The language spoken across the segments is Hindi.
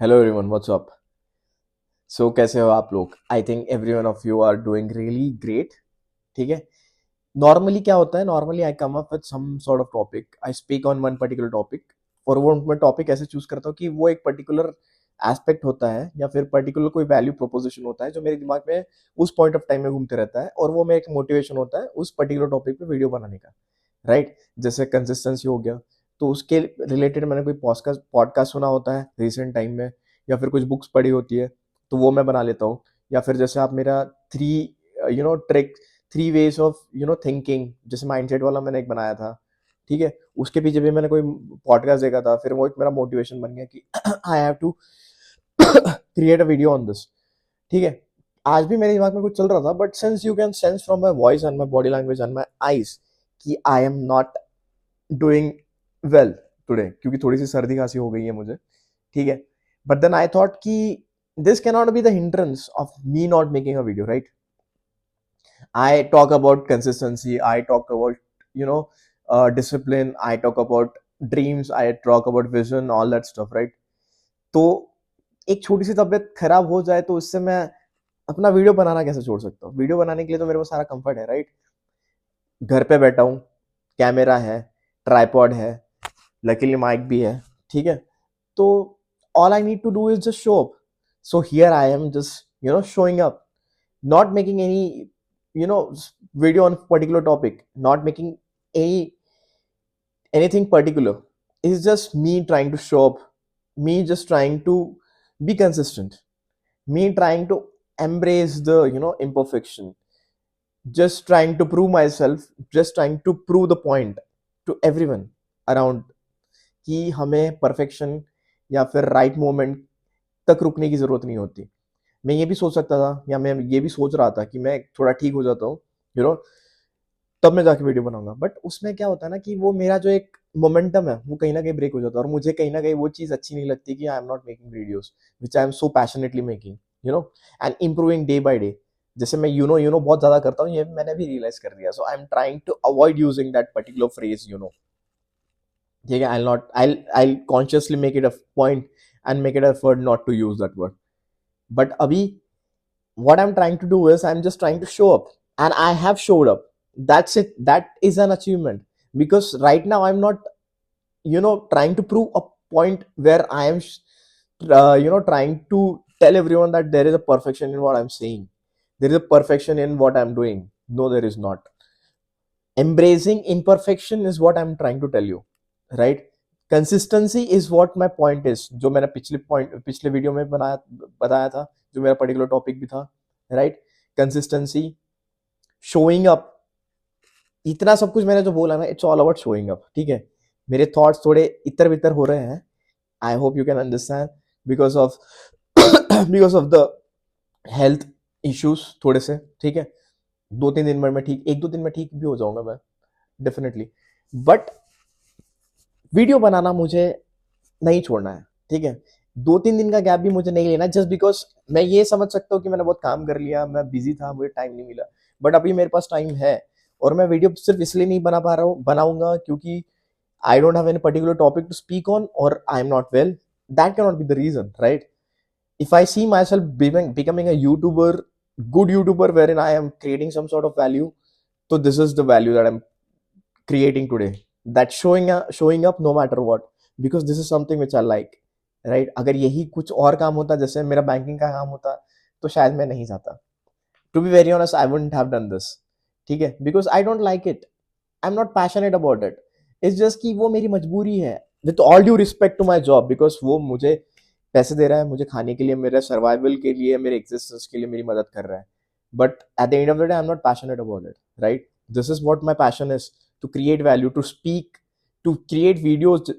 Hello everyone, what's up. So कैसे हो आप लोग? I think every one of you are doing really great. ठीक है। नॉर्मली क्या होता है, normally I come up with some sort of topic, I speak on one particular topic. और वो मैं टॉपिक ऐसे चूज करता हूँ कि वो एक पर्टिकुलर एस्पेक्ट होता है या फिर पर्टिकुलर कोई वैल्यू प्रोपोजिशन होता है जो मेरे दिमाग में उस पॉइंट ऑफ टाइम में घूमते रहता है, और वो मेरा एक मोटिवेशन होता है उस पर्टिकुलर टॉपिक पे वीडियो बनाने का। राइट। जैसे कंसिस्टेंसी हो गया, तो उसके रिलेटेड मैंने कोई पॉडकास्ट पॉडकास्ट सुना होता है रिसेंट टाइम में, या फिर कुछ बुक्स पढ़ी होती है, तो वो मैं बना लेता हूँ। या फिर जैसे आप मेरा three trick, three ways of thinking, जैसे माइंडसेट वाला मैंने एक बनाया था। ठीक है। उसके पीछे भी मैंने कोई पॉडकास्ट देखा था, फिर वो एक मेरा मोटिवेशन बन गया कि I have to create a video on this. ठीक है। आज भी मेरे दिमाग में कुछ चल रहा था, but since you can sense from my voice and my body language and my eyes कि I am not doing well today, क्योंकि थोड़ी सी सर्दी खांसी हो गई है मुझे। ठीक है। बट देन आई थॉट कि this cannot be the hindrance of me not making a video, right? I talk about consistency. I talk about, discipline. I talk about dreams. I talk about vision, all that stuff, right? तो एक छोटी सी तबीयत खराब हो जाए तो उससे मैं अपना वीडियो बनाना कैसे छोड़ सकता हूँ? वीडियो बनाने के लिए तो मेरे पास सारा कंफर्ट है, राइट? घर पे बैठा हूँ, कैमरा है, ट्राईपॉड है, लकीली माइक भी है। ठीक है। तो all I need to do is just show up. So here I am just showing up, not making any you know video on particular topic, not making anything particular. It's just me trying to show up, me just trying to be consistent, me trying to embrace the imperfection, just trying to prove myself, just trying to prove the point to everyone around कि हमें परफेक्शन या फिर राइट मोमेंट तक रुकने की जरूरत नहीं होती। मैं ये भी सोच सकता था, या मैं ये भी सोच रहा था कि मैं थोड़ा ठीक हो जाता हूँ, यू नो तब मैं जाके वीडियो बनाऊंगा। बट उसमें क्या होता है ना कि वो मेरा जो एक मोमेंटम है वो कहीं ना कहीं ब्रेक हो जाता है, और मुझे कहीं ना कहीं वो चीज़ अच्छी नहीं लगती कि I am not making videos which I am so passionately making, and improving day by day. जैसे मैं बहुत ज्यादा करता हूँ, ये मैंने भी रियलाइज कर दिया। So I am trying to avoid using that particular phrase. ठीक है। I consciously make it a point and make it effort not to use that word. But अभी what I'm trying to do is I'm just trying to show up, and I have showed up. That's it. That is an achievement, because right now I'm not trying to prove a point where I am trying to tell everyone that there is a perfection in what I'm saying, there is a perfection in what I'm doing. No, there is not. Embracing imperfection is what I'm trying to tell you, right? Consistency is what my point is, जो मैंने पिछले वीडियो में बताया था, जो मेरा पर्टिकुलर टॉपिक भी था, राइट? कंसिस्टेंसी, शोइंग अप, इतना सब कुछ मैंने जो बोला ना, it's all about showing up. ठीक है। मेरे थॉट्स थोड़े इतर बितर हो रहे हैं, I hope you can understand, because of because of the health issues थोड़े से। ठीक है। 2-3 दिन में मैं ठीक, 1-2 दिन में ठीक भी हो जाऊंगा मैं, डेफिनेटली। बट वीडियो बनाना मुझे नहीं छोड़ना है। ठीक है। 2-3 दिन का गैप भी मुझे नहीं लेना, जस्ट बिकॉज मैं ये समझ सकता हूँ कि मैंने बहुत काम कर लिया, मैं बिजी था, मुझे टाइम नहीं मिला। बट अभी मेरे पास टाइम है, और मैं वीडियो सिर्फ इसलिए नहीं बना पा रहा हूँ, बनाऊंगा क्योंकि I don't have any particular topic to speak on, और I am not well. That can not be the reason, right? If I see myself becoming a YouTuber, good YouTuber, wherein I am creating some sort of value, so this is the value that I'm creating today. That showing up no matter what, because this is something which I like, right? अगर यही कुछ और काम होता, जैसे मेरा बैंकिंग का काम होता, तो शायद मैं नहीं जाता। To be very honest, I wouldn't have done this. ठीक है, because I don't like it. I'm not passionate about it. It's just कि वो मेरी मजबूरी है, with all due respect to my job, because वो मुझे पैसे दे रहा है, मुझे खाने के लिए, मेरे सर्वाइवल के लिए, मेरे एग्जिस्टेंस के लिए मेरी मदद कर रहा है। But at the end of the day I am not passionate about it, right? This is what my passion is, to create value, to speak, to create videos.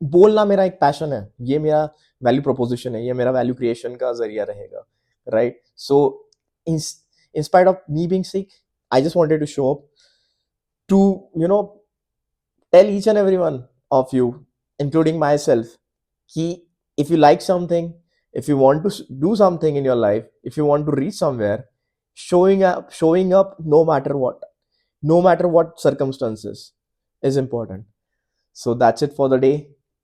बोलना मेरा एक पैशन है, ये मेरा वैल्यू प्रोपोजिशन है, ये मेरा वैल्यू क्रिएशन का जरिया रहेगा, right? So in spite of me being sick, I just wanted to show up to tell each and every one of you, including myself, कि if you like something, if you want to do something in your life, if you want to reach somewhere, showing up no matter what circumstances is important. So that's it for the day,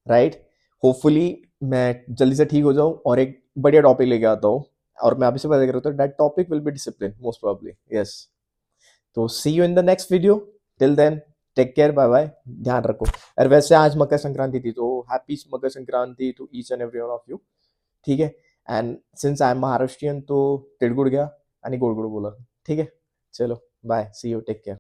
right? Hopefully मैं जल्दी से ठीक हो जाऊं और एक बढ़िया टॉपिक लेके आता हूँ। और मैं अभी से बता कर रहा हूँ that topic will be discipline most probably. Yes. तो see you in the next video. Till then take care, bye bye, ध्यान रखो। और वैसे आज मकर संक्रांति थी तो happy Makar Sankranti to each and every one of you. ठीक है। And since I am Maharashtrian तो तिड़गुड़ गया आणि गोड गोड बोला। ठीक है, चलो bye, see you, take care.